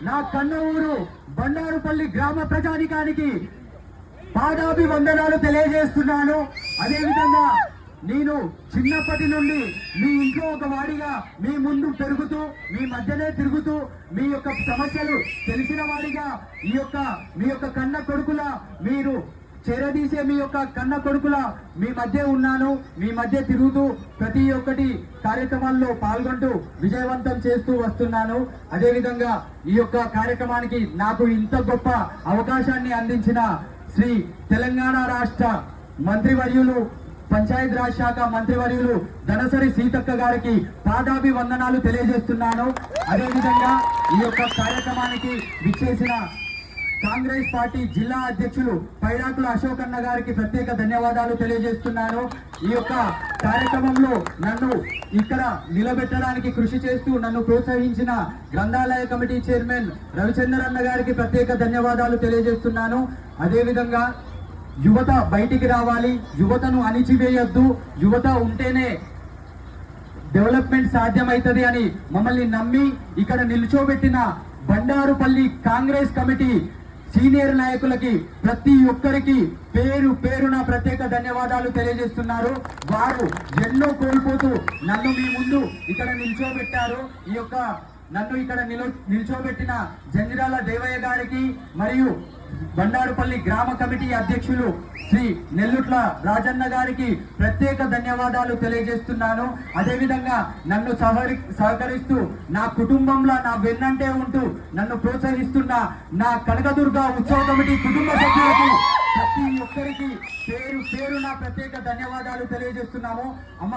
నా కన్న ఊరు బండారుపల్లి గ్రామ ప్రజానికానికి పాదాభివందనాలు తెలియజేస్తున్నాను. అదేవిధంగా నేను చిన్నప్పటి నుండి మీ ఇంట్లో ఒక వాడిగా మీ ముందు పెరుగుతూ మీ మధ్యనే తిరుగుతూ మీ యొక్క సమస్యలు తెలిసిన వాడిగా మీ యొక్క కన్న కొడుకుల మీరు చేరదీసే మీ యొక్క కన్న కొడుకుల మీ మధ్య ఉన్నాను. మీ మధ్య తిరుగుతూ ప్రతి ఒక్కటి కార్యక్రమాల్లో పాల్గొంటూ విజయవంతం చేస్తూ వస్తున్నాను. అదేవిధంగా ఈ యొక్క కార్యక్రమానికి నాకు ఇంత గొప్ప అవకాశాన్ని అందించిన శ్రీ తెలంగాణ రాష్ట్ర మంత్రివర్యులు పంచాయత్ రాజ్ శాఖ మంత్రివర్యులు ధనసరి సీతక్క గారికి పాదాభివందనాలు తెలియజేస్తున్నాను. అదేవిధంగా ఈ యొక్క కార్యక్రమానికి విచ్చేసిన కాంగ్రెస్ పార్టీ జిల్లా అధ్యక్షులు పైడాకుల అశోకన్న గారికి ప్రత్యేక ధన్యవాదాలు తెలియజేస్తున్నాను. ఈ యొక్క కార్యక్రమంలో నన్ను ఇక్కడ నిలబెట్టడానికి కృషి చేస్తూ నన్ను ప్రోత్సహించిన గ్రంథాలయ కమిటీ చైర్మన్ రవిచంద్రన్ అన్న గారికి ప్రత్యేక ధన్యవాదాలు తెలియజేస్తున్నాను. అదేవిధంగా యువత బయటికి రావాలి, యువతను అణిచివేయొద్దు, యువత ఉంటేనే డెవలప్మెంట్ సాధ్యమవుతుంది అని మమ్మల్ని నమ్మి ఇక్కడ నిల్చోబెట్టిన బండారుపల్లి కాంగ్రెస్ కమిటీ సీనియర్ నాయకులకి ప్రతి ఒక్కరికి పేరు పేరున ప్రత్యేక ధన్యవాదాలు తెలియజేస్తున్నారు. వారు ఎన్నో కోల్పోతూ నన్ను మీ ముందు ఇక్కడ నిల్చోబెట్టారు. నన్ను ఇక్కడ నిల్చోబెట్టిన జంజిరాల దేవయ్య గారికి మరియు బండారుపల్లి గ్రామ కమిటీ అధ్యక్షులు శ్రీ నెల్లుట్ల రాజన్న గారికి ప్రత్యేక ధన్యవాదాలు తెలియజేస్తున్నాను. అదేవిధంగా నన్ను సహకరిస్తూ నా కుటుంబంలో నా వెన్నంటే ఉంటూ నన్ను ప్రోత్సహిస్తున్న నా కనకదుర్గ ఉత్సవ కమిటీ కుటుంబ సభ్యులకు ప్రతి ఒక్కరికి పేరు పేరున ప్రత్యేక ధన్యవాదాలు తెలియజేస్తున్నాము. అమ్మ,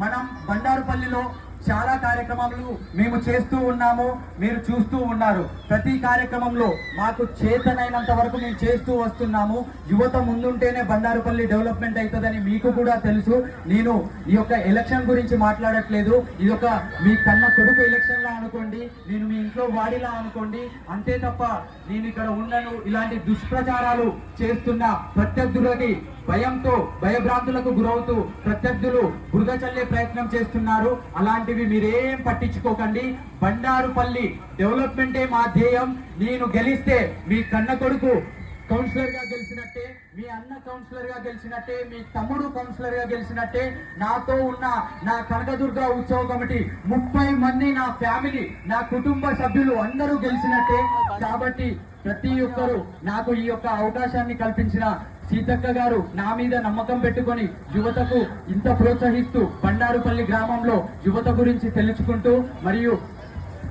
మనం బండారుపల్లిలో చాలా కార్యక్రమాలు మేము చేస్తూ ఉన్నాము, మీరు చూస్తూ ఉన్నారు. ప్రతి కార్యక్రమంలో మాకు చేతనైనంత వరకు మేము చేస్తూ వస్తున్నాము. యువత ముందుంటేనే బండారుపల్లి డెవలప్మెంట్ అవుతుందని మీకు కూడా తెలుసు. నేను ఈ యొక్క ఎలక్షన్ గురించి మాట్లాడట్లేదు. ఇది ఒక మీ కన్న కొడుకు ఎలక్షన్ లా అనుకోండి, నేను మీ ఇంట్లో వాడిలా అనుకోండి, అంతే తప్ప నేను ఇక్కడ ఉండను. ఇలాంటి దుష్ప్రచారాలు చేస్తున్న ప్రత్యర్థులకి భయంతో భయభ్రాంతులకు గురవుతూ ప్రత్యర్థులు బురద చల్లే ప్రయత్నం చేస్తున్నారు. అలాంటివి మీరేం పట్టించుకోకండి. బండారుపల్లి డెవలప్మెంటే మా ధ్యేయం. నేను గెలిస్తే మీ కన్న కొడుకు కౌన్సిలర్ గా గెలిచినట్టే, మీ అన్న కౌన్సిలర్ గా గెలిచినట్టే, మీ తమ్ముడు కౌన్సిలర్ గా గెలిచినట్టే, నాతో ఉన్న నా కనకదుర్గ ఉత్సవ కమిటీ 30 మంది నా ఫ్యామిలీ, నా కుటుంబ సభ్యులు అందరూ గెలిచినట్టే. కాబట్టి ప్రతి ఒక్కరూ నాకు ఈ యొక్క అవకాశాన్ని కల్పించిన సీతక్క గారు నా మీద నమ్మకం పెట్టుకొని యువతకు ఇంత ప్రోత్సహిస్తూ బండారుపల్లి గ్రామంలో యువత గురించి తెలుసుకుంటూ మరియు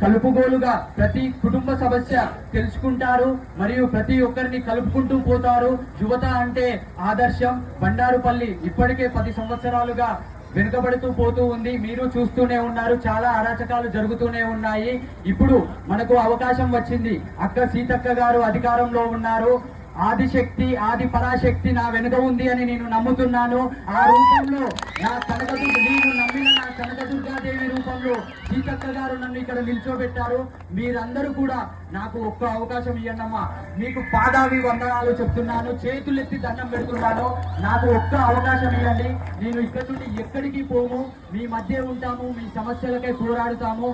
కలుపుగోలుగా ప్రతి కుటుంబ సమస్య తెలుసుకుంటారు మరియు ప్రతి ఒక్కరిని కలుపుకుంటూ పోతారు. యువత అంటే ఆదర్శం. బండారుపల్లి ఇప్పటికే 10 సంవత్సరాలుగా వెనుకబడుతూ పోతూ ఉంది. మీరు చూస్తూనే ఉన్నారు, చాలా అరాచకాలు జరుగుతూనే ఉన్నాయి. ఇప్పుడు మనకు అవకాశం వచ్చింది. అక్క సీతక్క గారు అధికారంలో ఉన్నారు. ఆదిశక్తి, ఆది పరాశక్తి నా వెనుక ఉంది అని నేను నమ్ముతున్నాను. ఆ రూపంలో నేను నమ్మిన నా కనకదుర్గాదేవి రూపంలో సీతక్క గారు నన్ను ఇక్కడ నిల్చోబెట్టారు. మీరందరూ కూడా నాకు ఒక్క అవకాశం ఇవ్వండమ్మా. మీకు పాదాభివందనాలు చెప్తున్నాను, చేతులెత్తి దండం పెడుతున్నాను. నాకు ఒక్క అవకాశం ఇవ్వండి. నేను ఇక్కడ నుండి ఎక్కడికి పోము, మీ మధ్య ఉంటాము, మీ సమస్యలకై పోరాడుతాము.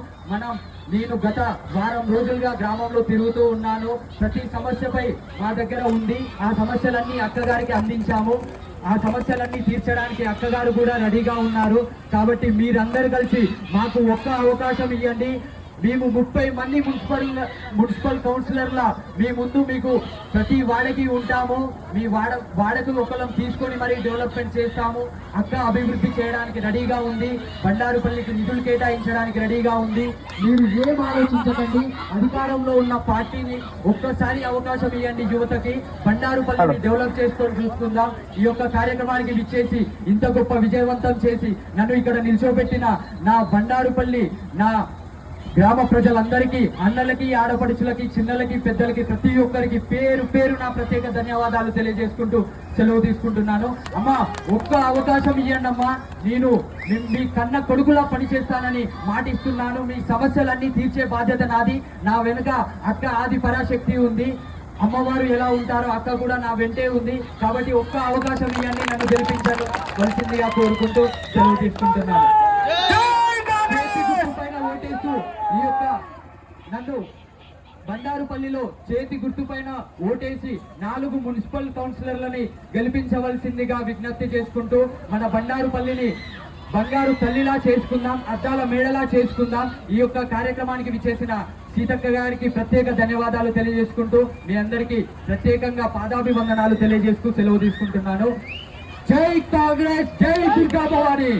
నేను గత వారం రోజులుగా గ్రామంలో తిరుగుతూ ఉన్నాను. ప్రతి సమస్యపై మా దగ్గర ఉంది. ఆ సమస్యలన్నీ అక్కగారికి అందించాము. ఆ సమస్యలన్నీ తీర్చడానికి అక్కగారు కూడా రెడీగా ఉన్నారు. కాబట్టి మీరందరూ కలిసి మాకు ఒక్క అవకాశం ఇవ్వండి. మేము 30 మంది మున్సిపల్ కౌన్సిలర్ల మీ ముందు మీకు ప్రతి వాడకి ఉంటాము. మీ వాడకు ఒకళ్ళం తీసుకొని మరీ డెవలప్మెంట్ చేస్తాము. అక్క అభివృద్ధి చేయడానికి రెడీగా ఉంది. బండారుపల్లికి నిధులు కేటాయించడానికి రెడీగా ఉంది. మీరు ఏం ఆలోచించకండి. అధికారంలో ఉన్న పార్టీని ఒక్కసారి అవకాశం ఇవ్వండి. యువతకి బండారుపల్లిని డెవలప్ చేసుకొని చూసుకుందాం. ఈ యొక్క కార్యక్రమానికి విచ్చేసి ఇంత గొప్ప విజయవంతం చేసి నన్ను ఇక్కడ నిల్చోబెట్టిన నా బండారుపల్లి నా గ్రామ ప్రజలందరికీ, అన్నలకి, ఆడపడుచులకి, చిన్నలకి, పెద్దలకి, ప్రతి ఒక్కరికి పేరు పేరు నా ప్రత్యేక ధన్యవాదాలు తెలియజేసుకుంటూ సెలవు తీసుకుంటున్నాను. అమ్మా, ఒక్క అవకాశం ఇవ్వండి అమ్మా. నేను మీ కన్న కొడుకులా పనిచేస్తానని మాటిస్తున్నాను. మీ సమస్యలన్నీ తీర్చే బాధ్యత నాది. నా వెనుక అక్క ఆది పరాశక్తి ఉంది. అమ్మవారు ఎలా ఉంటారో అక్క కూడా నా వెంటే ఉంది. కాబట్టి ఒక్క అవకాశం ఇవ్వండి, నన్ను గెలిపించవలసిందిగా కోరుకుంటూ సెలవు తీసుకుంటున్నాను. ఓటేస్తూ ఈ యొక్క నన్ను బండారుపల్లిలో చేతి గుర్తుపైన ఓటేసి 4 మున్సిపల్ కౌన్సిలర్లని గెలిపించవలసిందిగా విజ్ఞప్తి చేసుకుంటూ మన బండారుపల్లిని బంగారు తల్లిలా చేసుకుందాం, అద్దాల మేడలా చేసుకుందాం. ఈ యొక్క కార్యక్రమానికి విచ్చేసిన సీతక్క గారికి ప్రత్యేక ధన్యవాదాలు తెలియజేసుకుంటూ మీ అందరికీ ప్రత్యేకంగా పాదాభివందనాలు తెలియజేస్తూ సెలవు తీసుకుంటున్నాను. జై కాంగ్రెస్, జై దుర్గా భవాని.